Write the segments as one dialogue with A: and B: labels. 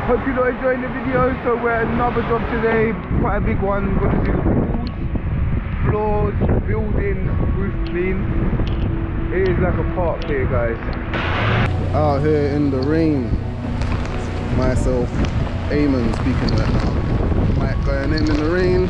A: Hope you're not enjoying the video. So we're at another job today, quite a big one. We're going to do walls, floors, buildings, roof clean. It is like a park here, guys. Out here in the rain, myself, Eamon speaking right now. Mike going in the rain.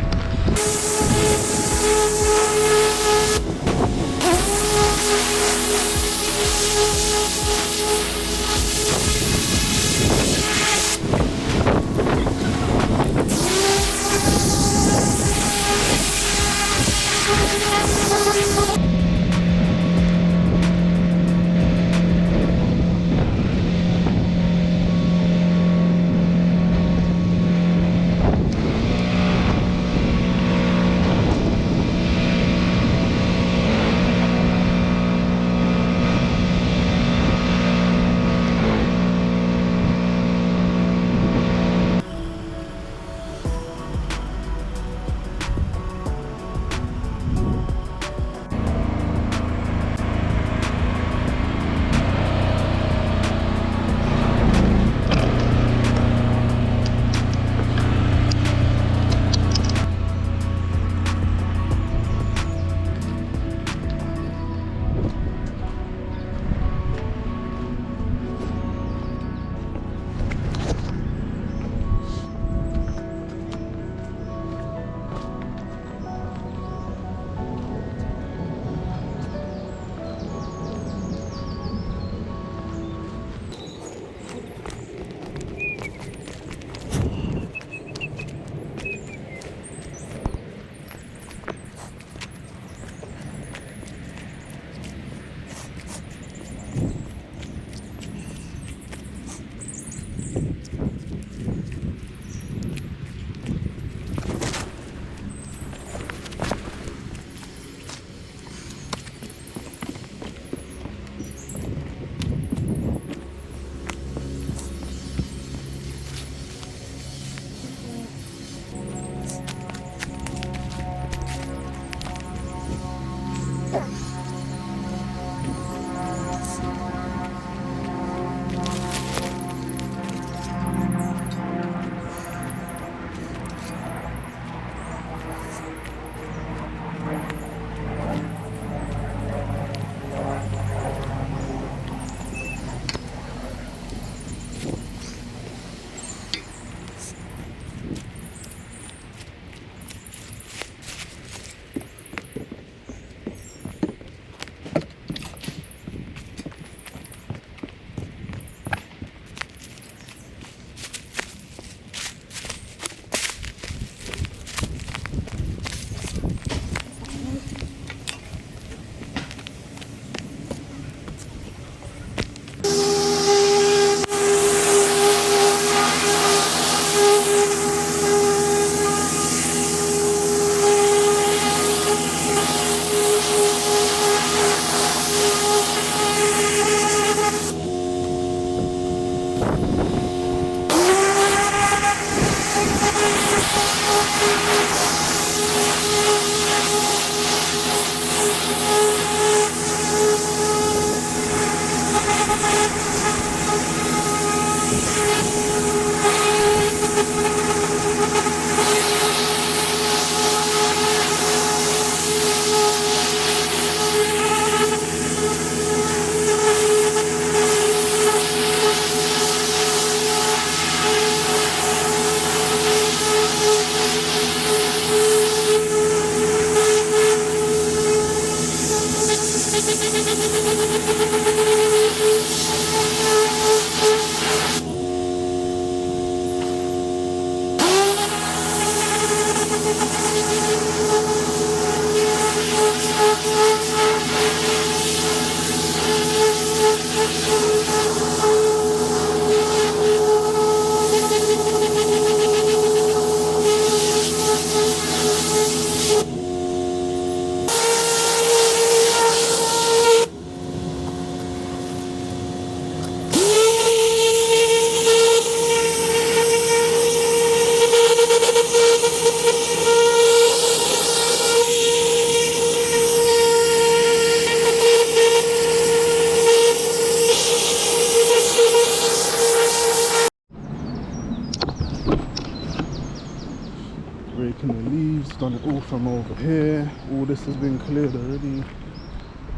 B: breaking the leaves. Done it all from over here. All this has been cleared already.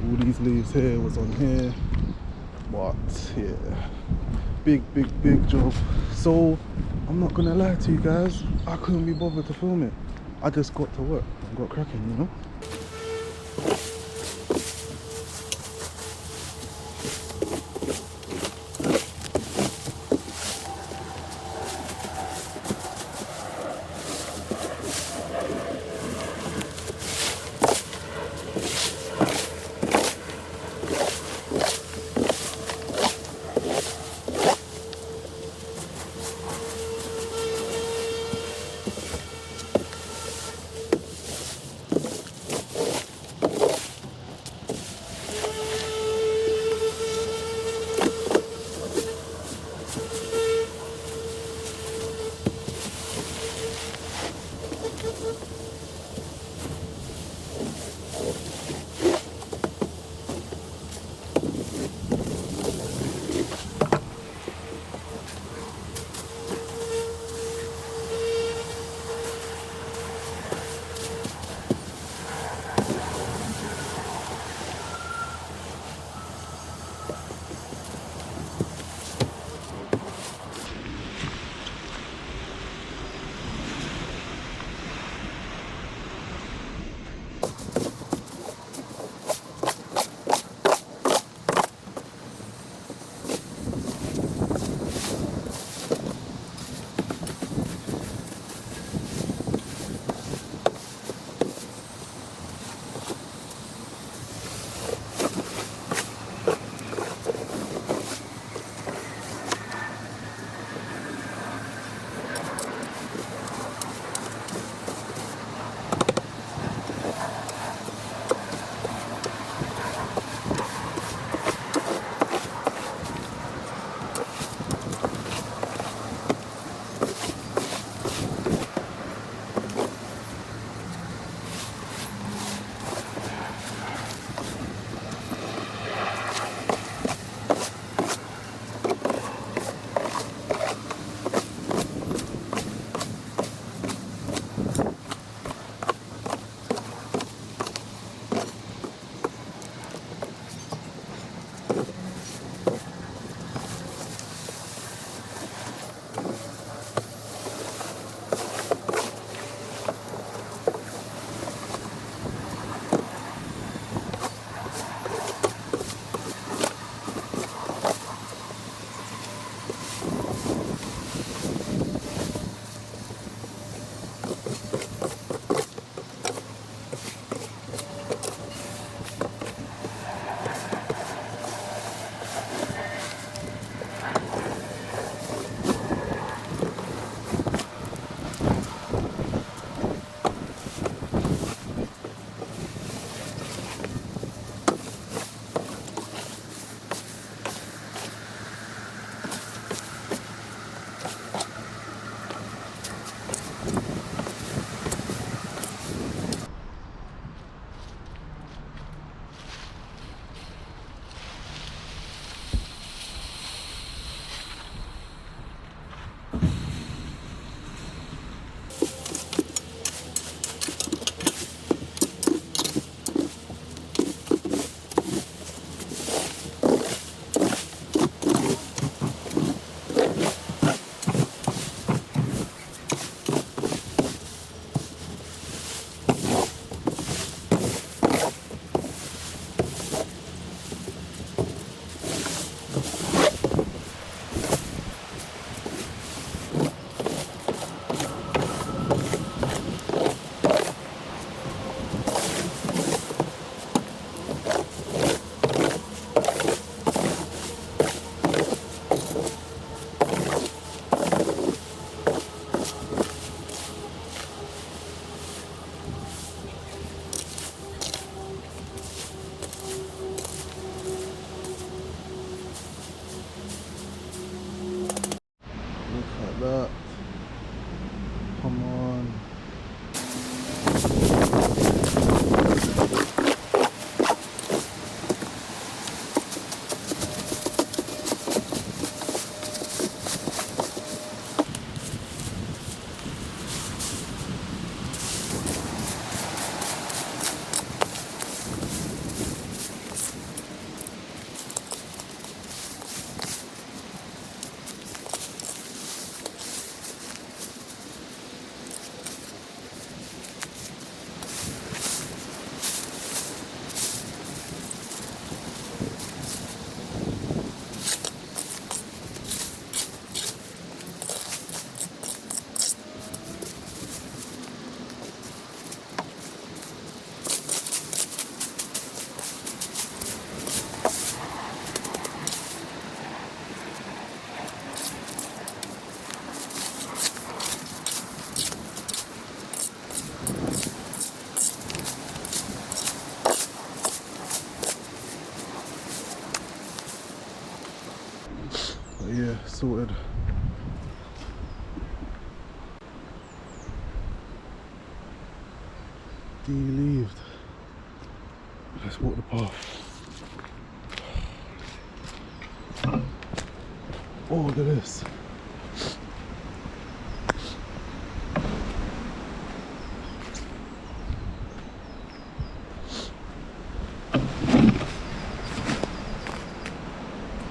B: All these leaves here was on here. But yeah, big job. So I'm not gonna lie to you guys, I couldn't be bothered to film it. I just got to work and got cracking, you know. That. Come on. Relieved. Let's walk the path. Oh, look at this.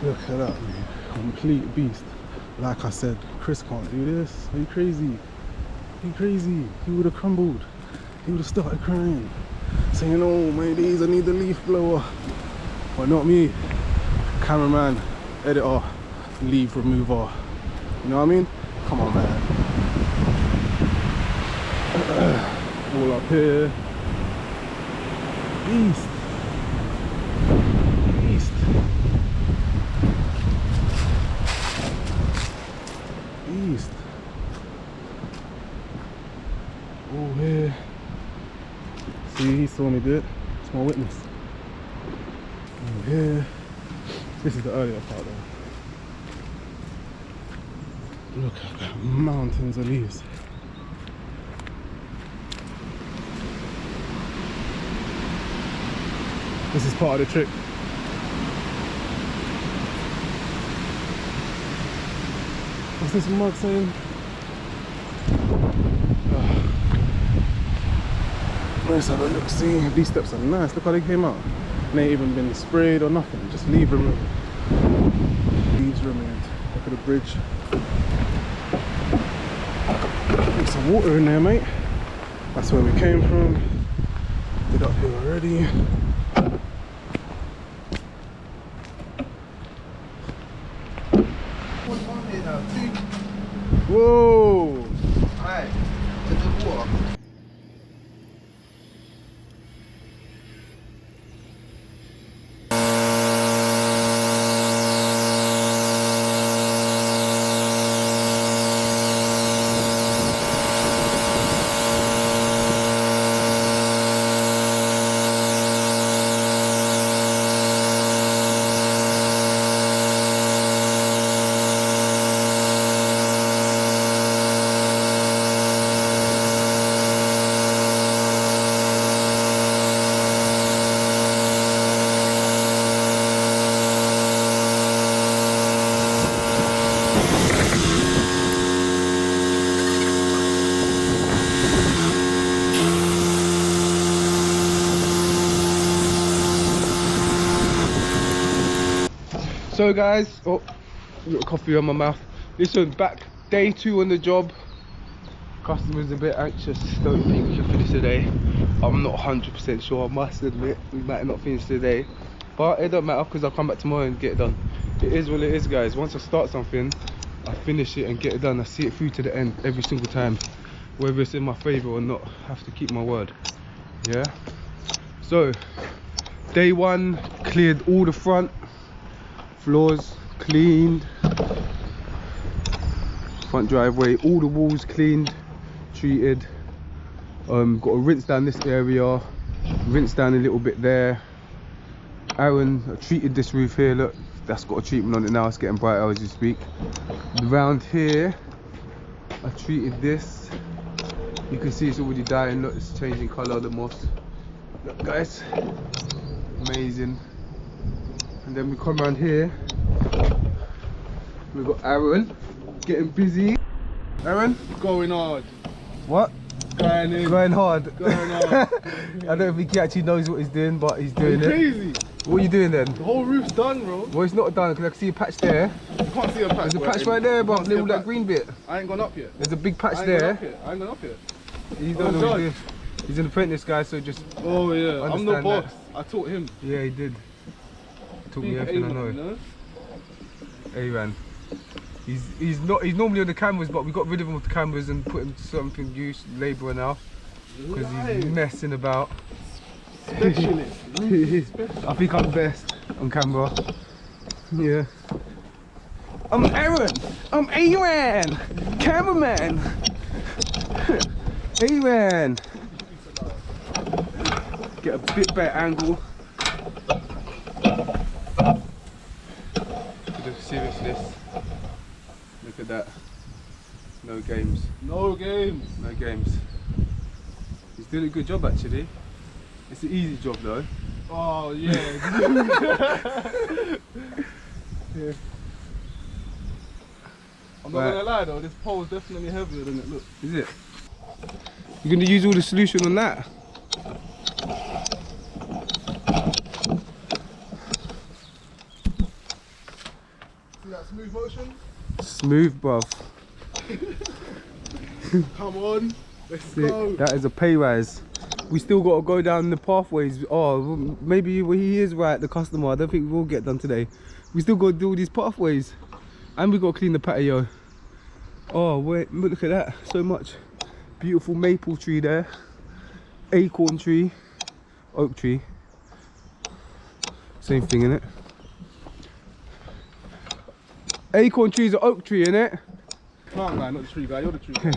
B: Look at that, man. Complete beast. Like I said, Chris can't do this. Are you crazy? Are you crazy? He would have crumbled. He would have started crying. Saying, oh my days, I need the leaf blower. But not me. Cameraman, editor, leaf remover. You know what I mean? Come on, man. All up here. Beast. Beast. Beast. All here. See, he saw me do it. It's my witness. All here. This is the earlier part though. Look at that, mountains of leaves. This is part of the trick. What's this mug saying? Let's have a look, see. These steps are nice. Look how they came out. They ain't even been sprayed or nothing. Just leave removed. Leaves removed. Look at the bridge. There's some water in there, mate. That's where we came from. Did up here already. Whoa!
A: Alright, to the water. So guys, oh, got coffee on my mouth. Listen, back day 2 on the job. Customers a bit anxious, don't think we can finish today. I'm not 100% sure, I must admit, we might not finish today. But it don't matter because I'll come back tomorrow and get it done. It is what it is, guys. Once I start something, I finish it and get it done. I see it through to the end every single time. Whether it's in my favour or not, I have to keep my word. Yeah? So, day 1, cleared all the front. Floors cleaned, front driveway, all the walls cleaned, treated. Got a rinse down this area, rinse down a little bit there. Aaron treated this roof here, look, that's got a treatment on it now, it's getting brighter as you speak. Around here, I treated this. You can see it's already dying, look, it's changing colour, the moss. Look guys, amazing. And then we come around here, we've got Aaron getting busy. Aaron?
B: Going hard.
A: What?
B: Going in.
A: Going hard.
B: Going hard.
A: I don't think he actually knows what he's doing, but he's doing it.
B: Crazy.
A: What are you doing then?
B: The whole roof's done, bro.
A: Well, it's not done because I can see a patch there.
B: You can't see a patch.
A: There's a patch right there, but little that green bit.
B: I ain't gone up yet.
A: There's a big patch
B: I ain't
A: there.
B: gone up yet. I ain't gone up yet.
A: You don't know what he's doing. He's an apprentice guy, so just
B: Oh yeah, I'm the
A: understand
B: boss.
A: that.
B: I taught him.
A: Yeah, he did. Taught me
B: Big
A: everything I
B: A-man,
A: know.
B: you know?
A: Hey man, he's normally on the cameras, but we got rid of him with the cameras and put him to something use labourer now because he's messing about.
B: Specialist.
A: I think I'm best on camera. Yeah. I'm Aaron. I'm Aaron. Cameraman. Aaron. Get a bit better angle. The seriousness. Look at that. No games.
B: No games.
A: No games. He's Doing a good job actually. It's an easy job though.
B: Oh yeah. Yeah. I'm not gonna lie though, this pole's definitely heavier than it looks.
A: Is it? You're gonna use all the solution on that?
B: See that smooth motion?
A: Smooth, bruv.
B: Come on, let's
A: Sick.
B: go.
A: That is a pay rise. We still got to go down the pathways. Oh, maybe he is right, the customer. I don't think we'll get done today. We still got to do all these pathways. And we got to clean the patio. Oh, wait, look at that. So much. Beautiful maple tree there. Acorn tree. Oak tree. Same thing, innit? Acorn tree is an oak tree, innit?
B: Plant guy, not the tree guy, you're the tree guy.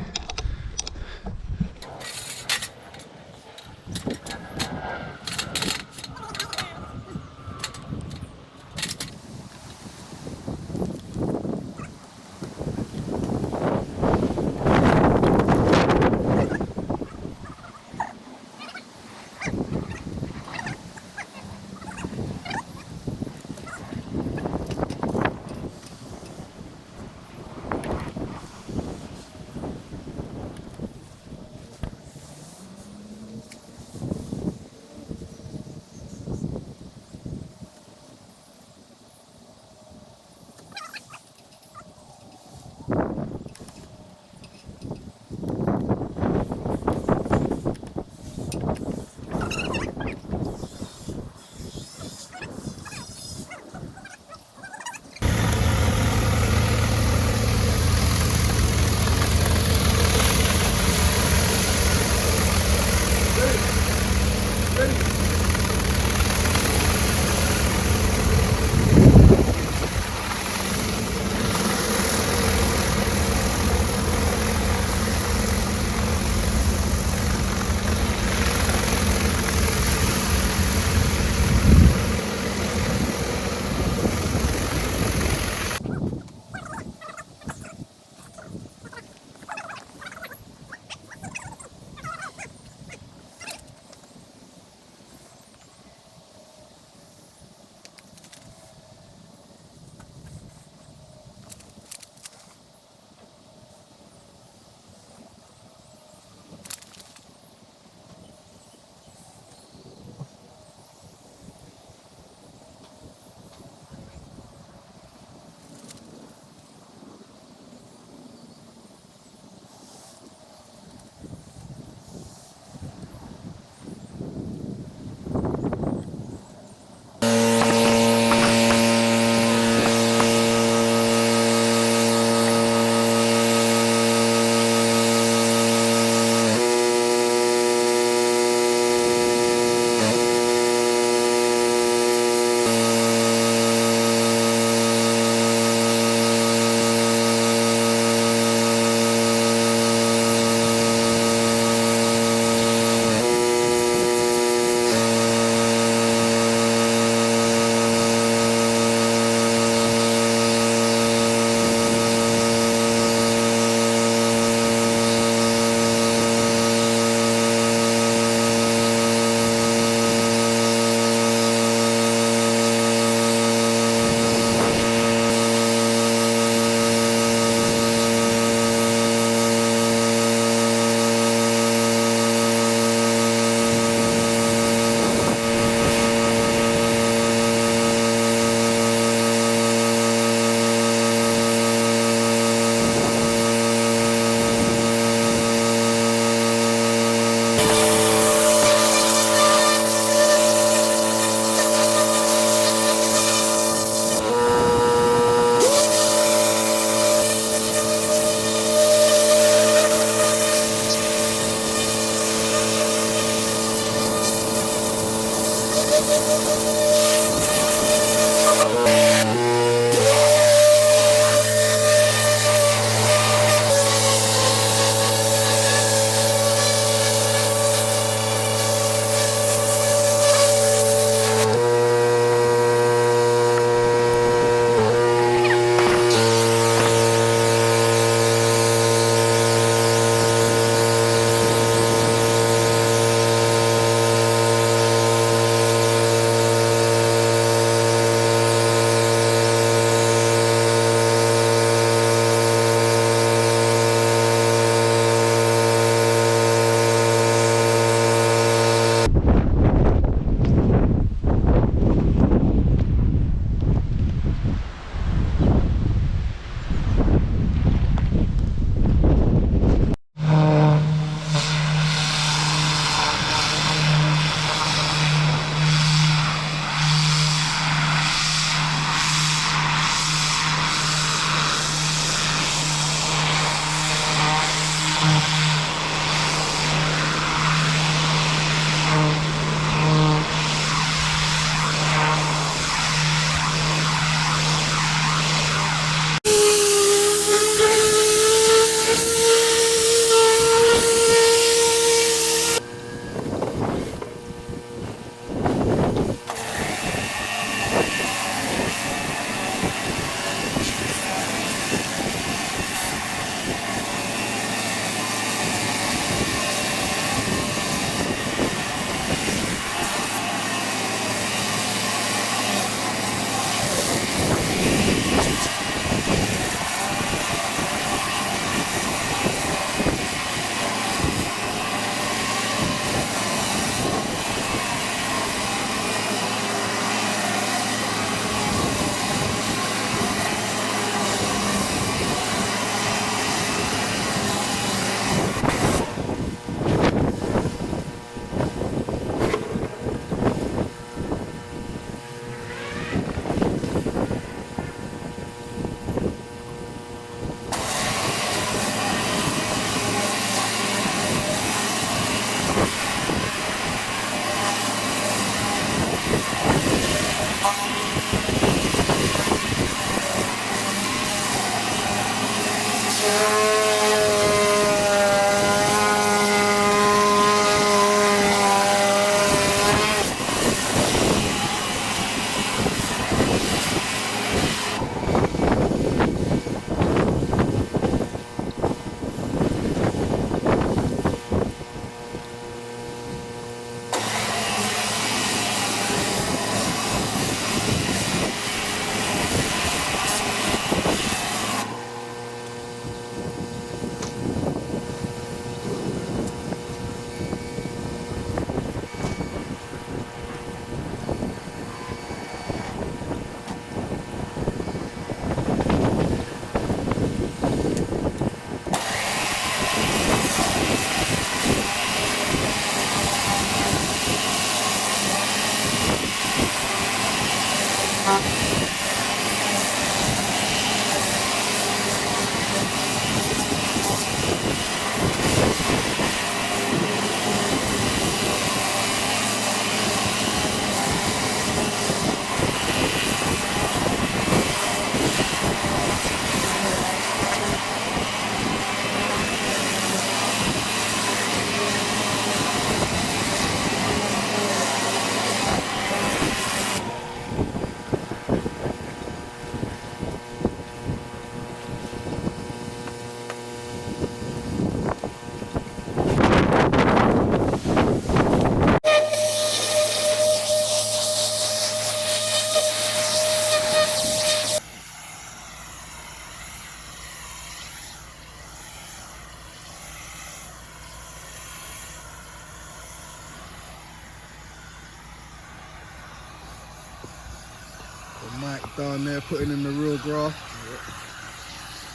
B: Mike down there putting in the real graft.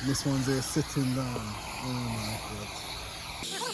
B: And this one's here sitting down. Oh my god.